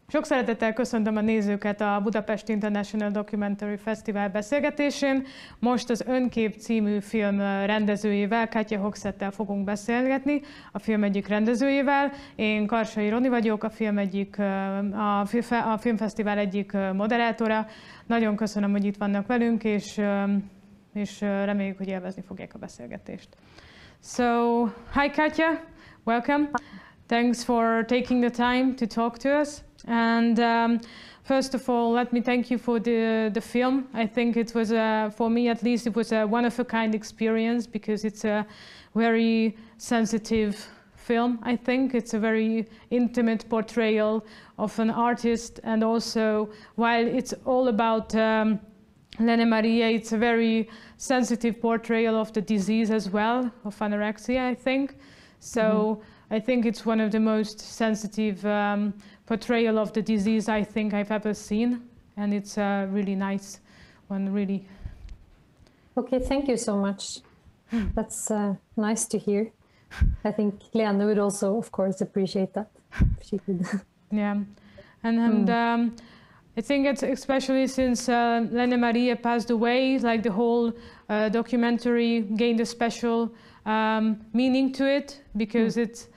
Sok szeretettel köszöntöm a nézőket a Budapest International Documentary Festival beszélgetésén. Most az Önkép című film rendezőjével, Katja Høgsettel fogunk beszélgetni, a film egyik rendezőjével. Én Karsai Roni vagyok, a filmfesztivál egyik moderátora. Nagyon köszönöm, hogy itt vannak velünk, és reméljük, hogy élvezni fogják a beszélgetést. So, hi Katja, welcome. Thanks for taking the time to talk to us. And first of all, let me thank you for the film. I think it was, for me at least, it was a one-of-a-kind experience because it's a very sensitive film, I think. It's a very intimate portrayal of an artist, and also, while it's all about Lene Maria, it's a very sensitive portrayal of the disease as well, of anorexia, I think. So I think it's one of the most sensitive portrayal of the disease I think I've ever seen, and it's a really nice one, really. Okay, thank you so much. That's nice to hear. I think Lene would also, of course, appreciate that. If she could. Yeah, and I think it's especially since Lene Maria passed away, like the whole documentary gained a special meaning to it, because it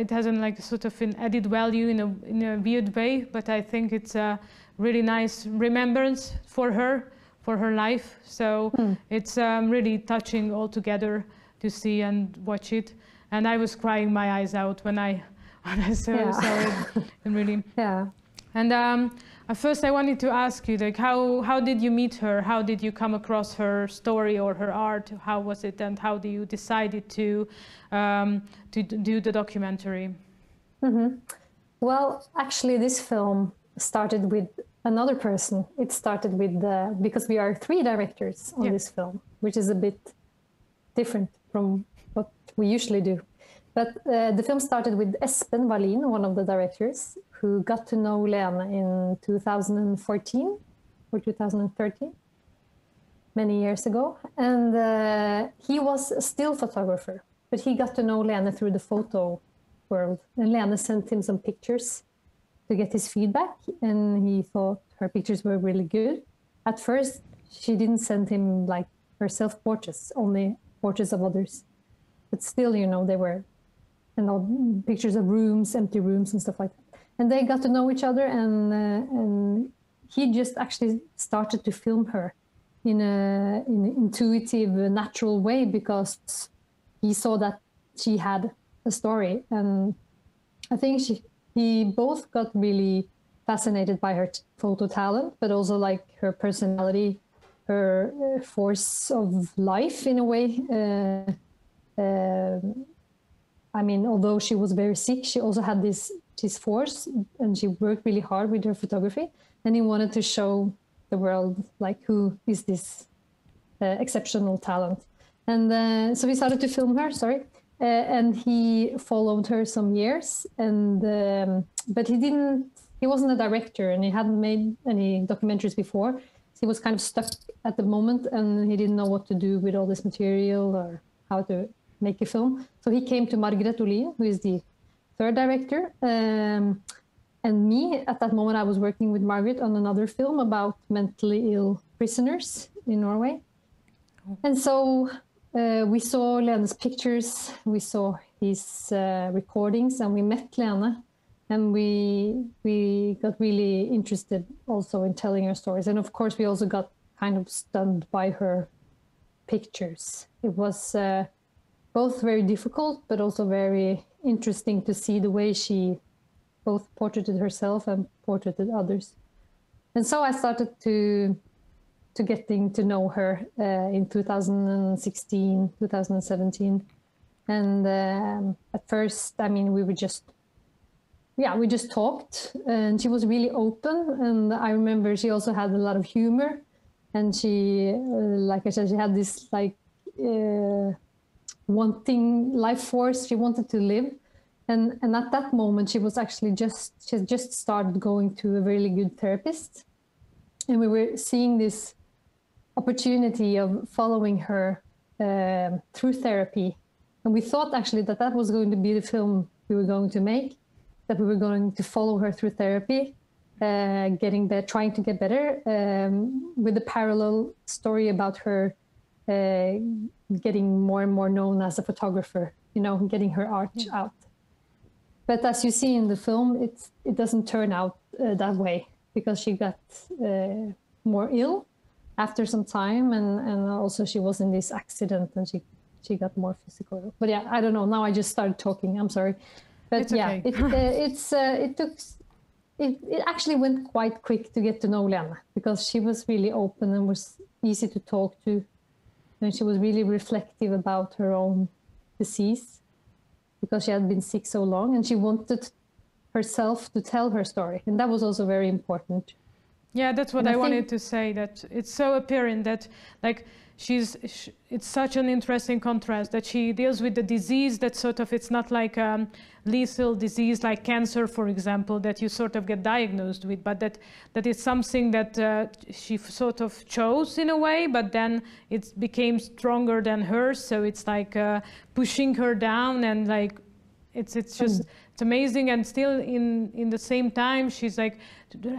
has like a sort of an added value in a weird way, but I think it's a really nice remembrance for her life. So it's really touching altogether to see and watch it. And I was crying my eyes out when I saw it. And really. Yeah. And at first I wanted to ask you, like, how did you meet her? How did you come across her story or her art? How was it, and how do you decided to do the documentary? Well, actually, this film started with another person. It started with because we are 3 directors on this film, which is a bit different from what we usually do. But the film started with Espen Wallin, one of the directors, who got to know Lene in 2014 or 2013, many years ago. And he was a still photographer, but he got to know Lene through the photo world. And Lene sent him some pictures to get his feedback, and he thought her pictures were really good. At first, she didn't send him like her self-portraits, only portraits of others. But still, you know, they were pictures of rooms, empty rooms and stuff like that. And they got to know each other, and he just actually started to film her in an intuitive, natural way, because he saw that she had a story. And I think he both got really fascinated by her photo talent, but also like her personality, her force of life in a way. I mean, although she was very sick, she also had this force, and she worked really hard with her photography. And he wanted to show the world, like, who is this exceptional talent. And so we started to film her, and he followed her some years. And but he wasn't a director, and he hadn't made any documentaries before. So he was kind of stuck at the moment, and he didn't know what to do with all this material or how to make a film. So he came to Margrethe Olin, who is the 3rd director, and me. At that moment, I was working with Margaret on another film about mentally ill prisoners in Norway. And so we saw Lene's pictures, we saw his recordings, and we met Lene, and we got really interested also in telling her stories. And of course, we also got kind of stunned by her pictures. It was both very difficult, but also very interesting to see the way she both portraited herself and portraited others. And so I started to getting to know her in 2016, 2017. And at first, I mean, we just talked, and she was really open. And I remember she also had a lot of humor, and she, like I said, she had this like wanting life force. She wanted to live. And at that moment, she was actually she had just started going to a really good therapist. And we were seeing this opportunity of following her through therapy. And we thought actually that was going to be the film we were going to make. that we were going to follow her through therapy, getting better, trying to get better, with a parallel story about her getting more and more known as a photographer, you know, getting her art out. But as you see in the film, it doesn't turn out that way, because she got more ill after some time, and also she was in this accident, and she got more physical ill. But yeah, I don't know. Now I just started talking. I'm sorry, but it's yeah, okay. it actually went quite quick to get to know Lena, because she was really open and was easy to talk to, and she was really reflective about her own disease, because she had been sick so long, and she wanted herself to tell her story, and that was also very important. Yeah, that's what I wanted to say, that it's so apparent that, like, it's such an interesting contrast that she deals with the disease that sort of, it's not like lethal disease like cancer, for example, that you sort of get diagnosed with, but that it's something that she sort of chose in a way, but then it became stronger than hers, so it's like pushing her down, and like it's just it's amazing. And still in the same time, she's like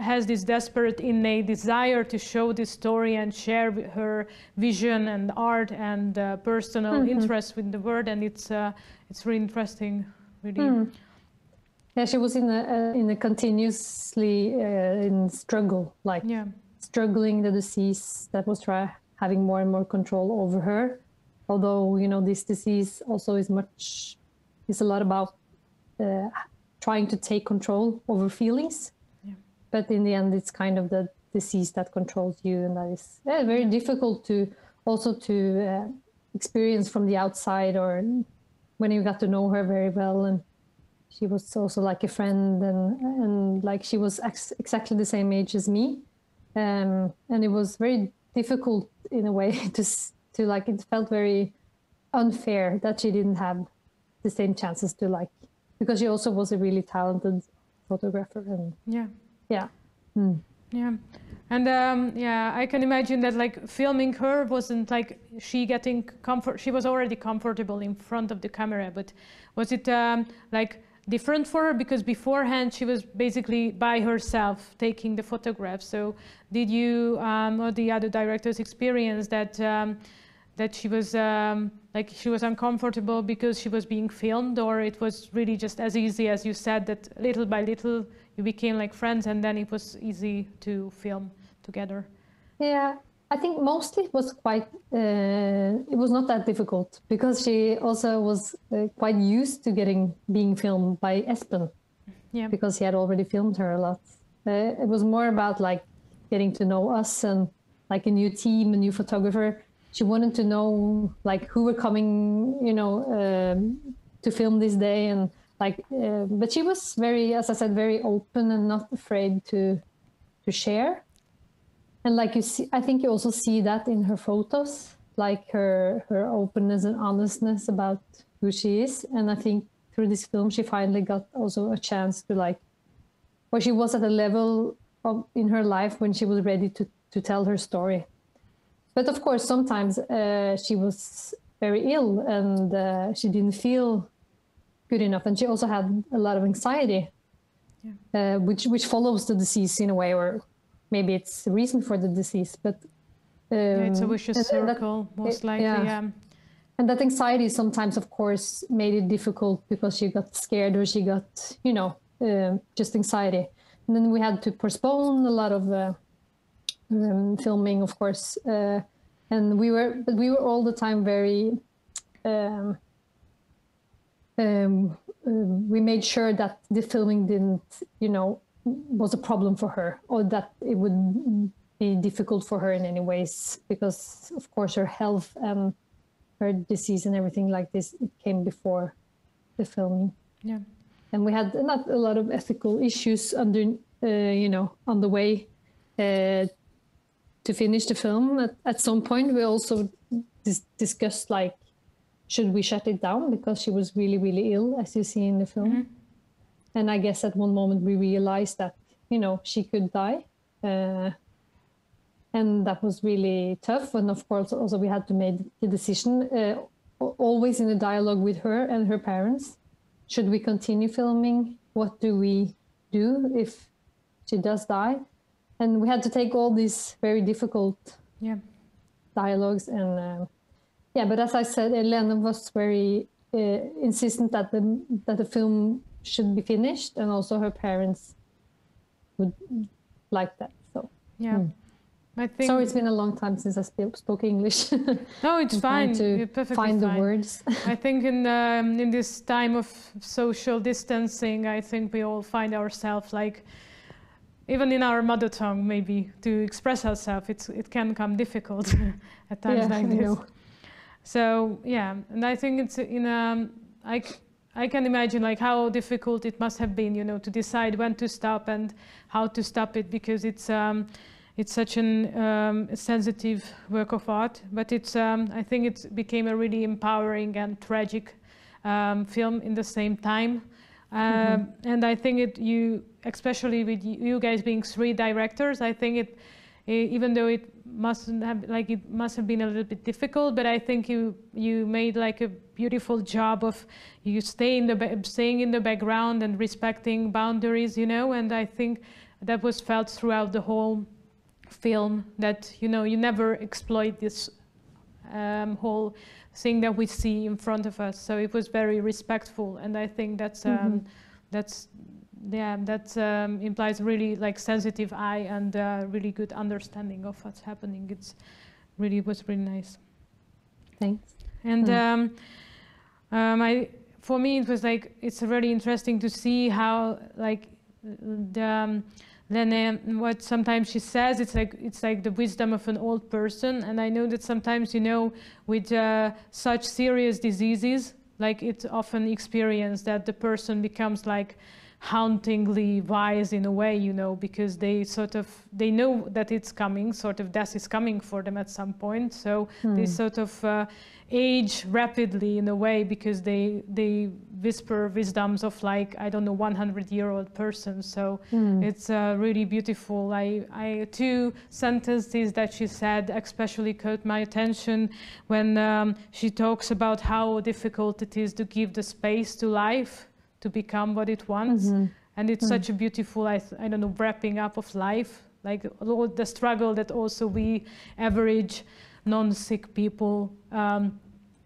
has this desperate innate desire to show this story and share her vision and art and personal interest with the world, and it's really interesting, really. Yeah, she was in a continuously in struggle, like struggling the disease that was having more and more control over her. Although, you know, this disease also is a lot about trying to take control over feelings. Yeah. But in the end, it's kind of the disease that controls you, and that is very difficult to experience from the outside, or when you got to know her very well. And she was also like a friend, and like she was exactly the same age as me, and it was very difficult in a way to like, it felt very unfair that she didn't have the same chances to, like, because she also was a really talented photographer. And and I can imagine that, like, filming her wasn't like she getting comfort. She was already comfortable in front of the camera, but was it like different for her, because beforehand she was basically by herself taking the photographs? So did you or the other directors experience that she was like she was uncomfortable because she was being filmed, or it was really just as easy as you said, that little by little you became like friends, and then it was easy to film together? Yeah, I think mostly it was quite, it was not that difficult, because she also was quite used to being filmed by Espen, because he had already filmed her a lot. It was more about like getting to know us, and like a new team, a new photographer. She wanted to know like who were coming, you know, to film this day, and like, but she was very, as I said, very open and not afraid to share. And like you see, I think you also see that in her photos, like her openness and honestness about who she is. And I think through this film, she finally got also a chance to, like, or she was at a level in her life when she was ready to tell her story. But of course, sometimes she was very ill, and she didn't feel good enough. And she also had a lot of anxiety, which follows the disease in a way, or maybe it's the reason for the disease. But it's a vicious circle, most likely. And that anxiety sometimes, of course, made it difficult, because she got scared, or she got, you know, just anxiety. And then we had to postpone a lot of filming, of course. And we were all the time very, we made sure that the filming didn't, you know, was a problem for her, or that it would be difficult for her in any ways, because of course her health and her disease and everything like this, it came before the filming. Yeah. And we had not a lot of ethical issues under, you know, on the way to finish the film. At some point, we also discussed, like, should we shut it down, because she was really, really ill, as you see in the film. And I guess at one moment we realized that, you know, she could die. And that was really tough. And of course, also we had to make the decision, always in a dialogue with her and her parents. Should we continue filming? what do we do if she does die? And we had to take all these very difficult dialogues. And but as I said, Elena was very insistent that the film should be finished, and also her parents would like that. So I think. Sorry, it's been a long time since I spoke English. No, it's fine. You're perfectly find fine. The words. I think in this time of social distancing, I think we all find ourselves like, even in our mother tongue, maybe to express ourselves, it can become difficult at times like this. So and I think it's I can imagine like how difficult it must have been, to decide when to stop and how to stop it, because it's such a sensitive work of art. But I think it became a really empowering and tragic film in the same time. And I think especially with you guys being 3 directors, I think even though it must have been a little bit difficult, but I think you made like a beautiful job of you staying in the background and respecting boundaries, and I think that was felt throughout the whole film, that you never exploit this whole thing that we see in front of us. So it was very respectful, and I think that implies really like sensitive eye and really good understanding of what's happening. Was really nice. Thanks. And for me, it was like, it's really interesting to see how like Lene, what sometimes she says, it's like the wisdom of an old person. And I know that sometimes, with such serious diseases, like it's often experienced that the person becomes like hauntingly wise in a way, because they know that it's coming, death is coming for them at some point. So they age rapidly in a way, because they whisper wisdoms of like, I don't know, 100-year-old person. So it's really beautiful. 2 sentences that she said especially caught my attention when she talks about how difficult it is to give the space to life to become what it wants. And it's such a beautiful, I don't know, wrapping up of life, like all the struggle that also we average non-sick people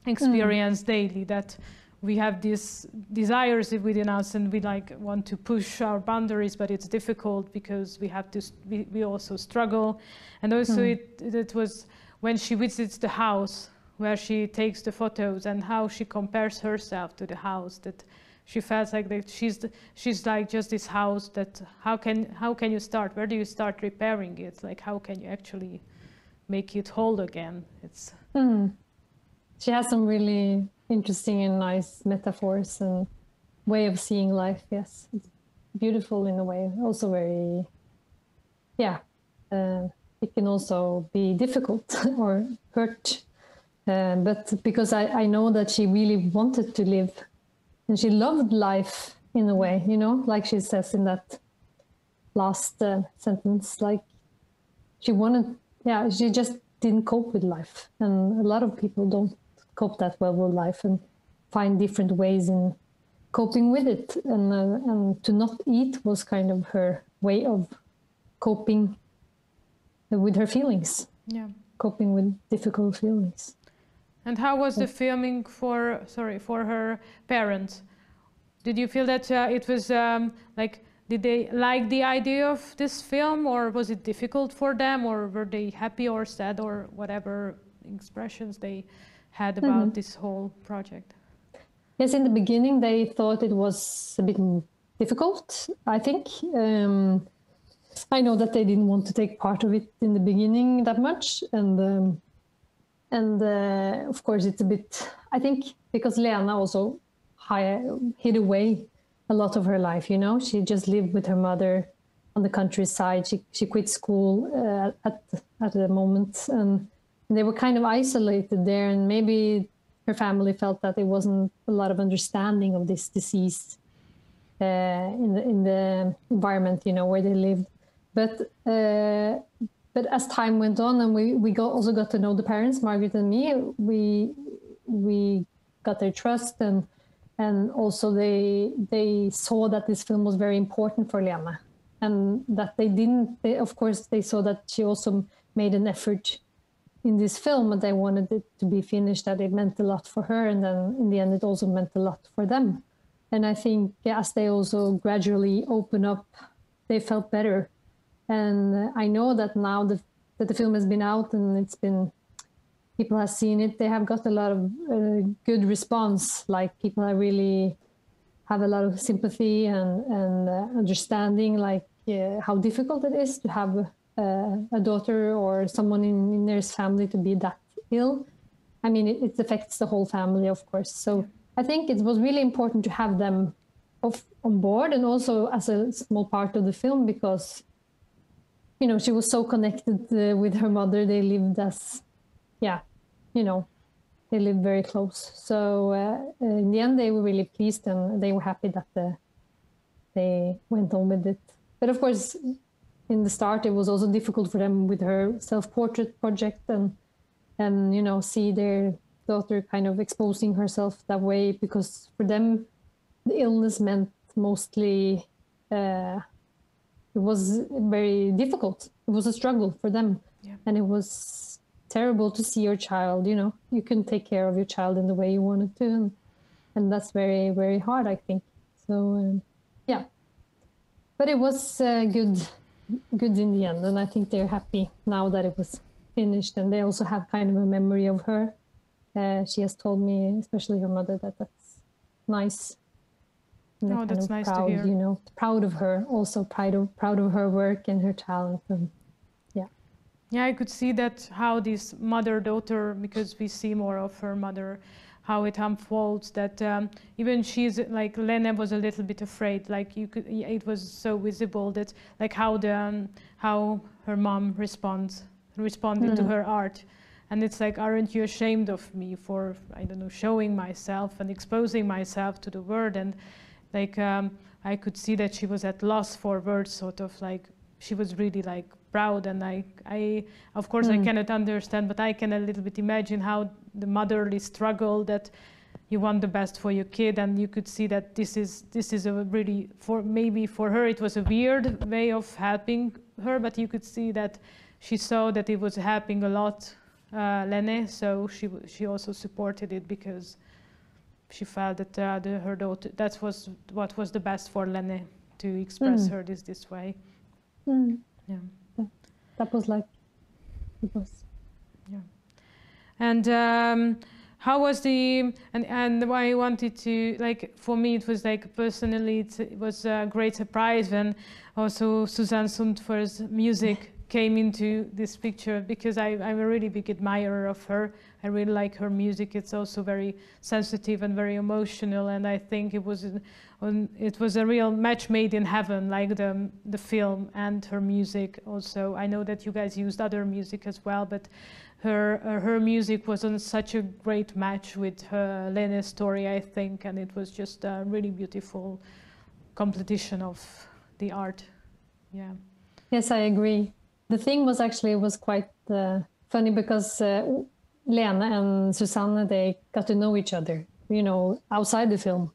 experience daily, that we have these desires within us and we like want to push our boundaries, but it's difficult because we also struggle. And also it was when she visits the house where she takes the photos and how she compares herself to the house, that she felt like that she's like just this house, that how can you start? Where do you start repairing it? Like how can you actually make it whole again? It's She has some really interesting and nice metaphors and way of seeing life. Yes, it's beautiful in a way. Also very, it can also be difficult or hurt. But because I know that she really wanted to live. And she loved life in a way, like she says in that last sentence, like she just didn't cope with life. And a lot of people don't cope that well with life and find different ways in coping with it. And to not eat was kind of her way of coping with her feelings. Yeah. Coping with difficult feelings. And how was the filming for her parents? Did you feel that it was did they like the idea of this film, or was it difficult for them, or were they happy or sad, or whatever expressions they had about this whole project? Yes, in the beginning they thought it was a bit difficult, I think. I know that they didn't want to take part of it in the beginning that much, and of course, it's a bit, I think, because Lena also hid away a lot of her life, She just lived with her mother on the countryside. She quit school at the moment, and they were kind of isolated there. And maybe her family felt that there wasn't a lot of understanding of this disease in the environment, where they lived. But as time went on, and we also got to know the parents, Margaret and me, we got their trust, and And also they saw that this film was very important for Lena, and that of course they saw that she also made an effort in this film, and they wanted it to be finished, that it meant a lot for her, and then in the end it also meant a lot for them. And I think as they also gradually open up, they felt better. And I know that now that the film has been out and people have seen it, they have got a lot of good response. Like people really have a lot of sympathy and understanding, like how difficult it is to have a daughter or someone in their family to be that ill. I mean, it affects the whole family, of course. So I think it was really important to have them on board, and also as a small part of the film, because, you know, she was so connected with her mother. They lived they lived very close. So in the end, they were really pleased, and they were happy that they went on with it. But of course, in the start, it was also difficult for them with her self-portrait project, and you know, see their daughter kind of exposing herself that way, because for them, the illness meant mostly it was very difficult. It was a struggle for them, and it was terrible to see your child. You know, you couldn't take care of your child in the way you wanted to, and that's very, very hard, I think. So but it was good in the end, and I think they're happy now that it was finished, and they also have kind of a memory of her. She has told me, especially her mother, that that's nice. Oh, that's nice proud, to hear. You know, proud of her, also proud of her work and her talent, and yeah, I could see that how this mother-daughter, because we see more of her mother, how it unfolds, that even she's like, Lena was a little bit afraid, like it was so visible that like how her mom responded to her art. And it's like, aren't you ashamed of me for, I don't know, showing myself and exposing myself to the world? And like, I could see that she was at loss for words, sort of like, she was really like proud. And I of course, I cannot understand, but I can a little bit imagine how the motherly struggle, that you want the best for your kid. And you could see that this is a really, maybe for her, it was a weird way of helping her, but you could see that she saw that it was helping a lot Lene, so she also supported it, because she felt that her daughter, that was what was the best for Lene, to express her this way. Yeah, that was like it was. Yeah, and how was and why I wanted to, like, for me it was like personally it was a great surprise when also Susanne Sundför's music came into this picture, because I'm a really big admirer of her. I really like her music. It's also very sensitive and very emotional, and I think it was a real match made in heaven, like the film and her music also. I know that you guys used other music as well, but her music was on such a great match with her Lene's story, I think, and it was just a really beautiful competition of the art. Yeah. Yes, I agree. The thing was actually, it was quite funny, because Lena and Susanne, they got to know each other, you know, outside the film.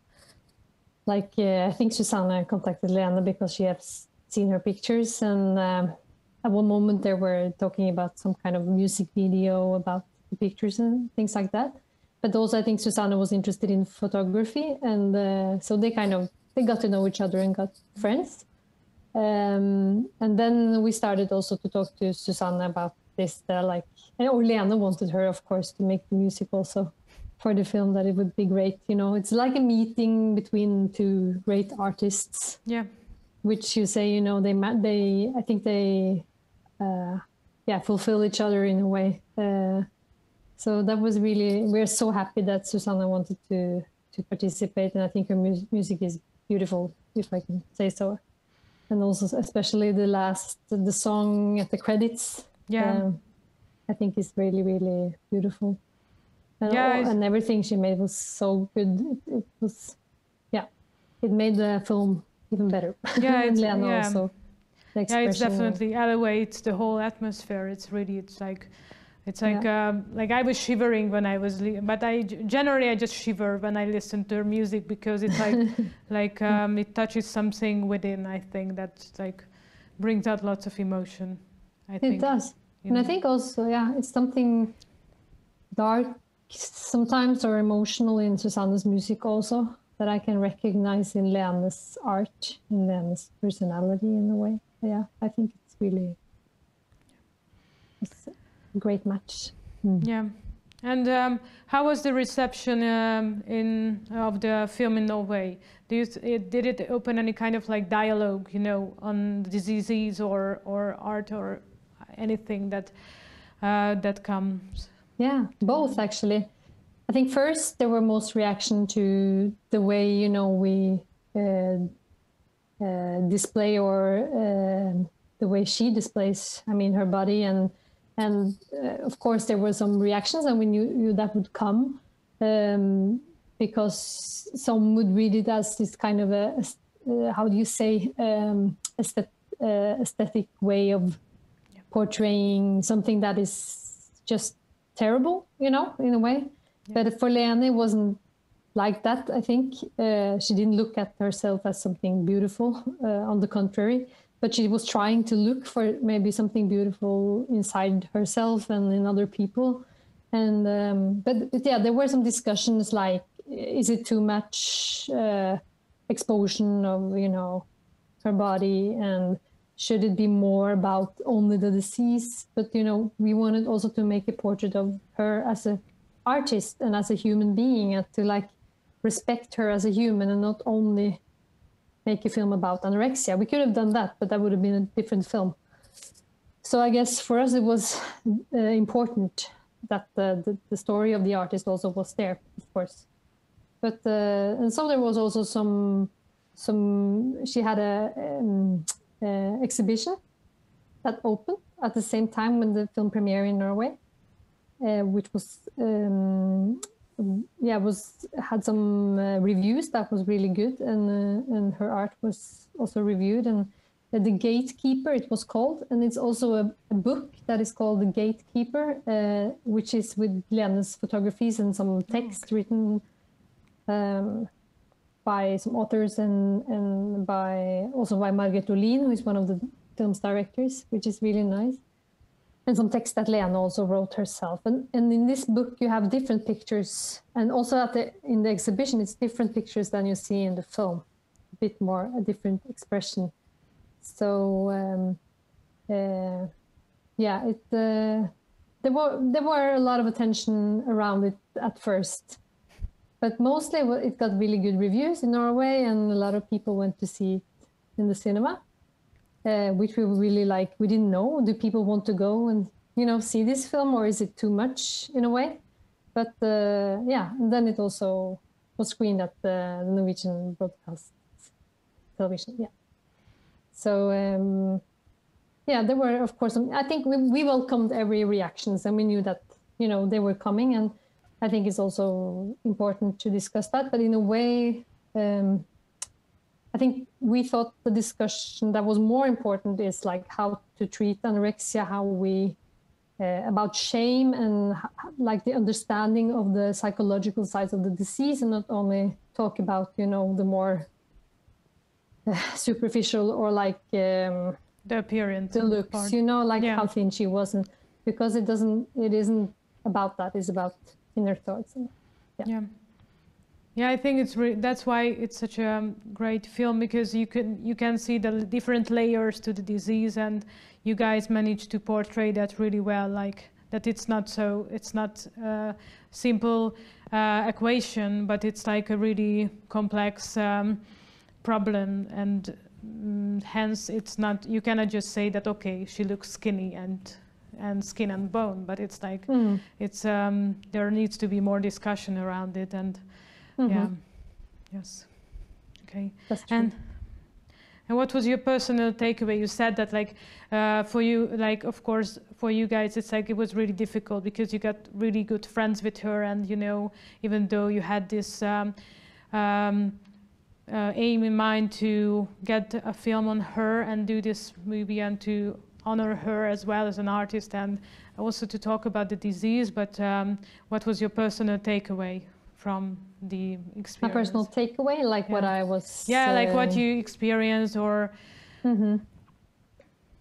Like, I think Susanne contacted Lena because she has seen her pictures, and at one moment they were talking about some kind of music video about the pictures and things like that. But also I think Susanne was interested in photography, and so they got to know each other and got friends. And then we started also to talk to Susanne about this, or Lena wanted her, of course, to make the music also for the film, that it would be great. You know, it's like a meeting between two great artists. Yeah. Which you say, you know, I think they fulfill each other in a way. So that was really, we're so happy that Susanne wanted to participate, and I think her music is beautiful, if I can say so. And also, especially the song at the credits. Yeah. I think it's really, really beautiful. And, and everything she made was so good. It was, it made the film even better. Yeah, and Lena also. Yeah, it's definitely elevates the whole atmosphere. It's really, It's like I was shivering when I was, but generally I just shiver when I listen to her music because it's like it touches something within. I think that like brings out lots of emotion. I think it does, and I think also it's something dark sometimes or emotional in Susanne's music also that I can recognize in Lene's art, in Lene's personality in a way. Yeah, I think it's really a great match. Yeah. And how was the reception of the film in Norway? Did it open any kind of like dialogue, you know, on diseases or art or anything that comes? Yeah, both actually. I think first there were most reaction to the way, you know, we display or the way she displays, I mean, her body and of course there were some reactions and we knew that would come because some would read it as this kind of a how do you say, aesthetic way of portraying something that is just terrible, you know, in a way. Yeah. But for Lene, it wasn't like that, I think. She didn't look at herself as something beautiful, on the contrary. But she was trying to look for maybe something beautiful inside herself and in other people. And but yeah, there were some discussions like, is it too much exposure of, you know, her body, and should it be more about only the disease? But, you know, we wanted also to make a portrait of her as an artist and as a human being, and to like respect her as a human and not only make a film about anorexia. We could have done that, but that would have been a different film. So I guess for us it was important that the story of the artist also was there, of course. But and so there was also some she had a exhibition that opened at the same time when the film premiere in Norway, which was had some reviews that was really good, and her art was also reviewed. And The Gatekeeper, it was called, and it's also a book that is called The Gatekeeper, which is with Lene's photographies and some text written by some authors and by Margrethe Olin, who is one of the film's directors, which is really nice. And some text that Lene also wrote herself. And in this book, you have different pictures. And also in the exhibition, it's different pictures than you see in the film. A bit more, a different expression. So, there were a lot of attention around it at first. But mostly it got really good reviews in Norway, and a lot of people went to see it in the cinema. Which we really like. We didn't know, do people want to go and, you know, see this film, or is it too much in a way? But and then it also was screened at the Norwegian broadcast television. Yeah. So there were, of course, I think we welcomed every reactions, and we knew that, you know, they were coming, and I think it's also important to discuss that. But in a way, I think we thought the discussion that was more important is like how to treat anorexia, how we, about shame and like the understanding of the psychological sides of the disease, and not only talk about, you know, the more superficial or like the appearance, the looks, part. You know, like how thin she was, and because it isn't about that, it's about inner thoughts. Yeah, I think that's why it's such a great film, because you can see the different layers to the disease, and you guys managed to portray that really well. Like that, it's not a simple equation, but it's like a really complex problem, and hence it's not. You cannot just say that okay, she looks skinny and skin and bone, but it's like it's there needs to be more discussion around it. And yeah. Yes. Okay. That's true. And what was your personal takeaway? You said that like for you, like of course for you guys, it's like it was really difficult because you got really good friends with her, and you know, even though you had this aim in mind to get a film on her and do this movie and to honor her as well as an artist and also to talk about the disease, but what was your personal takeaway from the experience? My personal takeaway, like what I was... Yeah, like what you experienced or...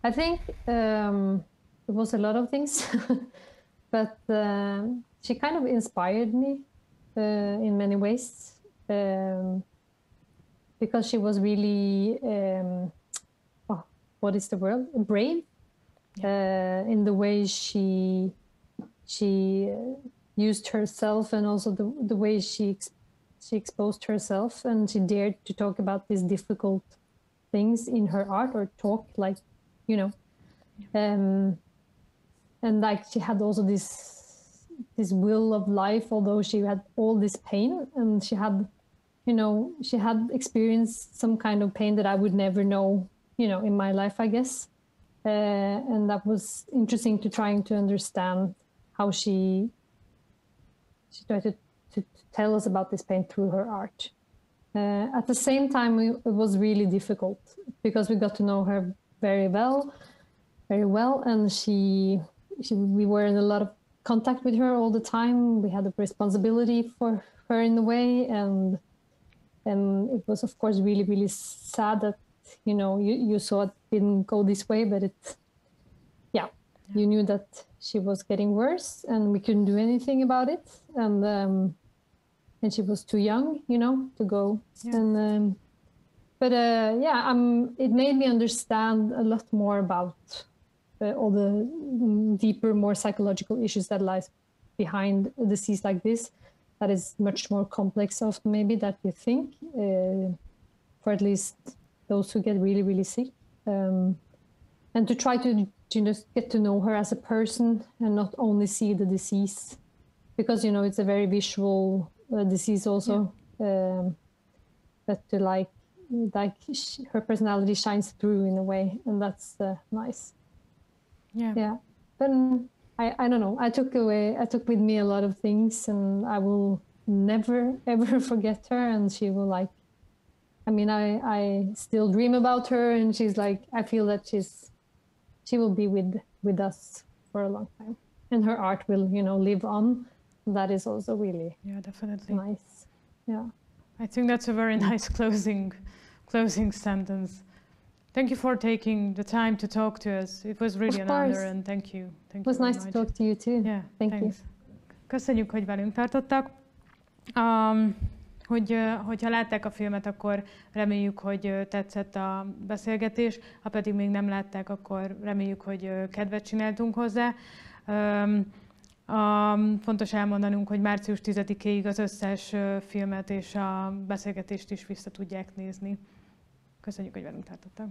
I think it was a lot of things, but she kind of inspired me in many ways because she was really, what is the word? Brave in the way she used herself and also the way she exposed herself, and she dared to talk about these difficult things in her art or talk like, you know, and like she had also this will of life, although she had all this pain, and she had, you know, she had experienced some kind of pain that I would never know, you know, in my life, I guess. And that was interesting to trying to understand how she tried to tell us about this pain through her art. At the same time, it was really difficult because we got to know her very well, and we were in a lot of contact with her all the time. We had a responsibility for her in a way, and it was of course really, really sad that, you know, you saw it didn't go this way, but you knew that she was getting worse and we couldn't do anything about it, and she was too young, you know, to go. And it made me understand a lot more about all the deeper, more psychological issues that lies behind a disease like this, that is much more complex often maybe that you think, for at least those who get really, really sick. And to try to just get to know her as a person and not only see the disease, because, you know, it's a very visual disease also, but to like her personality shines through in a way, and that's nice. But I don't know, I took with me a lot of things, and I will never ever forget her, and she will, like, I mean, I still dream about her, and she's like, I feel that she will be with us for a long time, and her art will, you know, live on. That is also really definitely nice. I think that's a very nice closing sentence. Thank you for taking the time to talk to us. It was really an honor, and thank you. It was nice to talk to you too. Thank you. Köszönjük, hogy velünk tartottak. Hogyha látták a filmet, akkor reméljük, hogy tetszett a beszélgetés. Ha pedig még nem látták, akkor reméljük, hogy kedvet csináltunk hozzá. Fontos elmondanunk, hogy március 10-ig az összes filmet és a beszélgetést is vissza tudják nézni. Köszönjük, hogy velünk tartottak.